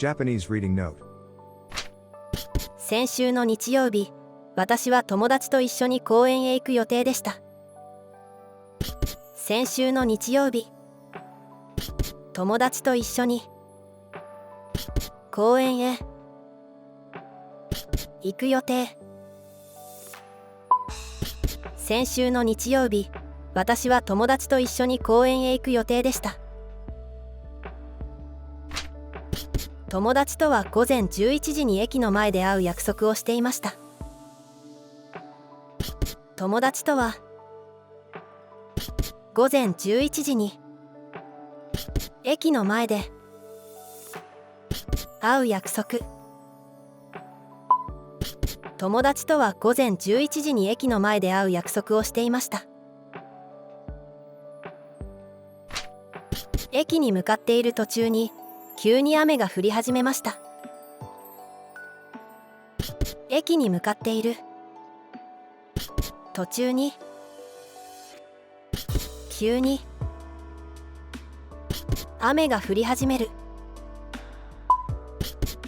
Japanese reading note. 先週の日曜日、私は友達と一緒に公園へ行く予定でした。先週の日曜日、友達と一緒に公園へ行く予定。先週の日曜日、私は友達と一緒に公園へ行く予定でした。友達とは午前11時に駅の前で会う約束をしていました。友達とは午前11時に駅の前で会う約束。友達とは午前11時に駅の前で会う約束をしていました。駅に向かっている途中に急に雨が降り始めました。駅に向かっている途中に急に雨が降り始める。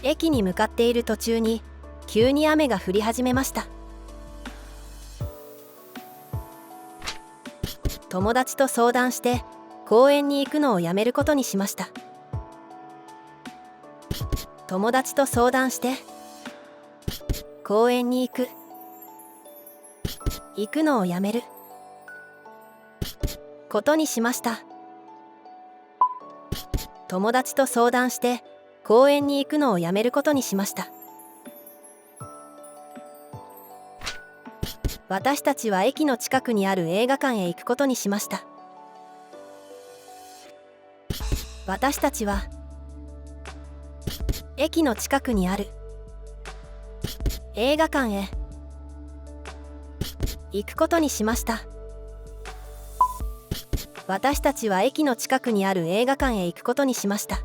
駅に向かっている途中に急に雨が降り始めました。友達と相談して公園に行くのをやめることにしました。友達と相談して公園に行くのをやめることにしました。友達と相談して公園に行くのをやめることにしました。私たちは駅の近くにある映画館へ行くことにしました。私たちは駅の近くにある映画館へ行くことにしました。私たちは駅の近くにある映画館へ行くことにしました。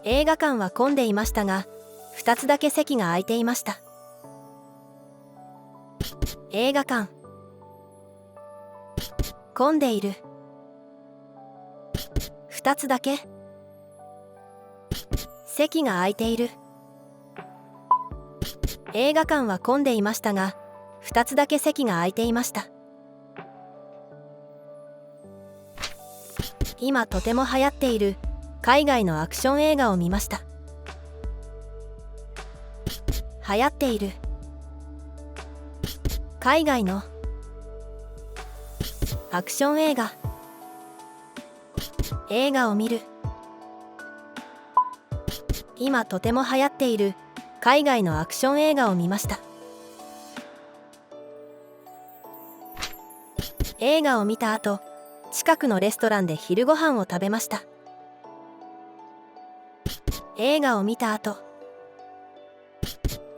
映画館は混んでいましたが、2つだけ席が空いていました。映画館、混んでいる。2つだけ席が空いている。映画館は混んでいましたが、2つだけ席が空いていました。今とても流行っている海外のアクション映画を見ました。流行っている海外のアクション映画。映画を見る。今とても流行っている海外のアクション映画を見ました。映画を見た後、近くのレストランで昼ご飯を食べました。映画を見た後、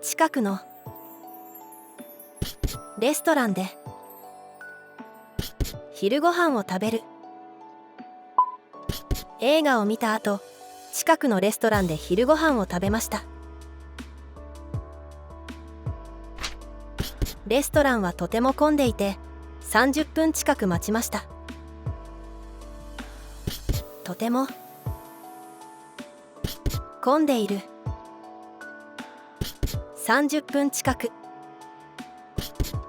近くのレストランで昼ご飯を食べる。映画を見た後、近くのレストランで昼ご飯を食べました。レストランはとても混んでいて、30分近く待ちました。とても混んでいる。30分近く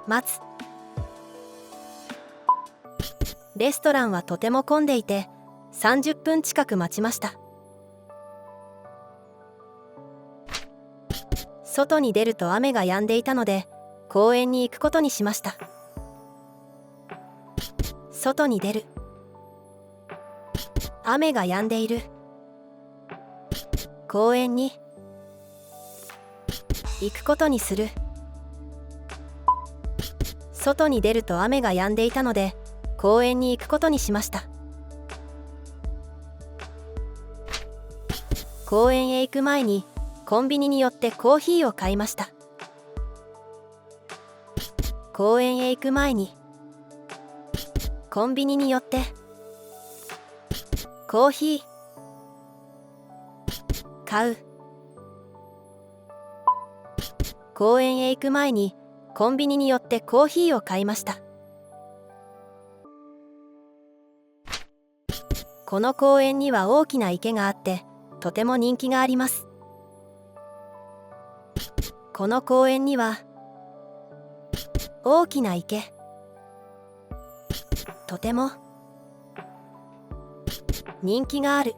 待つ。レストランはとても混んでいて、30分近く待ちました。外に出ると雨が止んでいたので、公園に行くことにしました。外に出る。雨が止んでいる。公園に行くことにする。外に出ると雨が止んでいたので、公園に行くことにしました。公園へ行く前にコンビニに寄ってコーヒーを買いました。公園へ行く前にコンビニに寄ってコーヒー買う。公園へ行く前にコンビニに寄ってコーヒーを買いました。この公園には大きな池があってとても人気があります。この公園には大きな池、とても人気がある。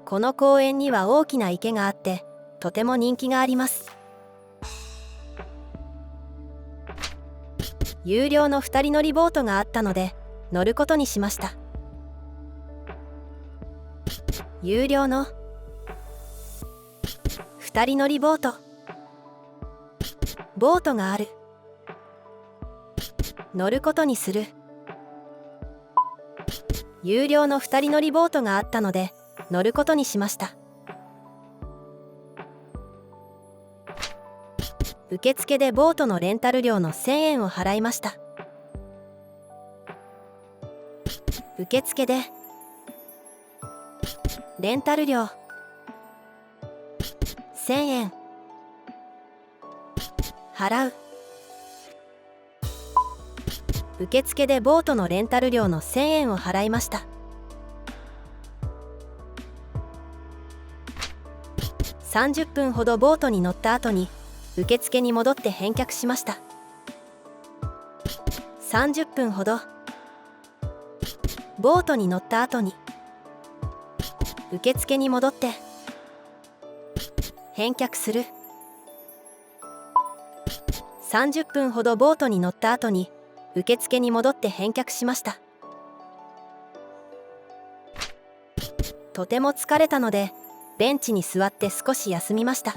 この公園には大きな池があってとても人気があります。有料の2人乗りボートがあったので乗ることにしました。有料の2人乗りボート。ボートがある。乗ることにする。有料の2人乗りボートがあったので乗ることにしました。受付でボートのレンタル料の1000円を払いました。受付でレンタル料1000円払う。受付でボートのレンタル料の1000円を払いました。30分ほどボートに乗った後に受付に戻って返却しました。30分ほどボートに乗った後に受付に戻って返却する。30分ほどボートに乗った後に受付に戻って返却しました。とても疲れたのでベンチに座って少し休みました。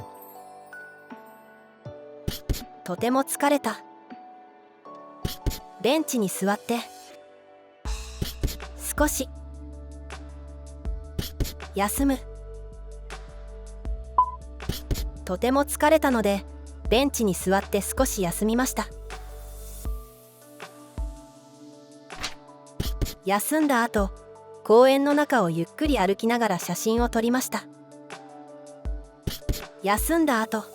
とても疲れた。ベンチに座って少し休む。とても疲れたのでベンチに座って少し休みました。休んだ後、公園の中をゆっくり歩きながら写真を撮りました。休んだ後、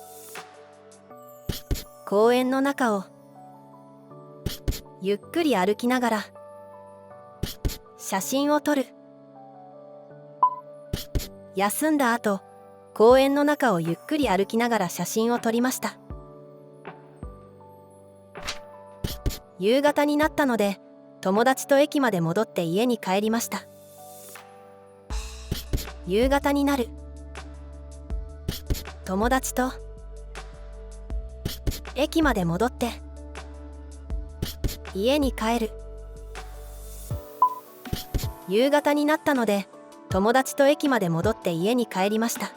公園の中をゆっくり歩きながら写真を撮る。休んだ後、公園の中をゆっくり歩きながら写真を撮りました。夕方になったので友達と駅まで戻って家に帰りました。夕方になる。友達と駅まで戻って家に帰る。夕方になったので友達と駅まで戻って家に帰りました。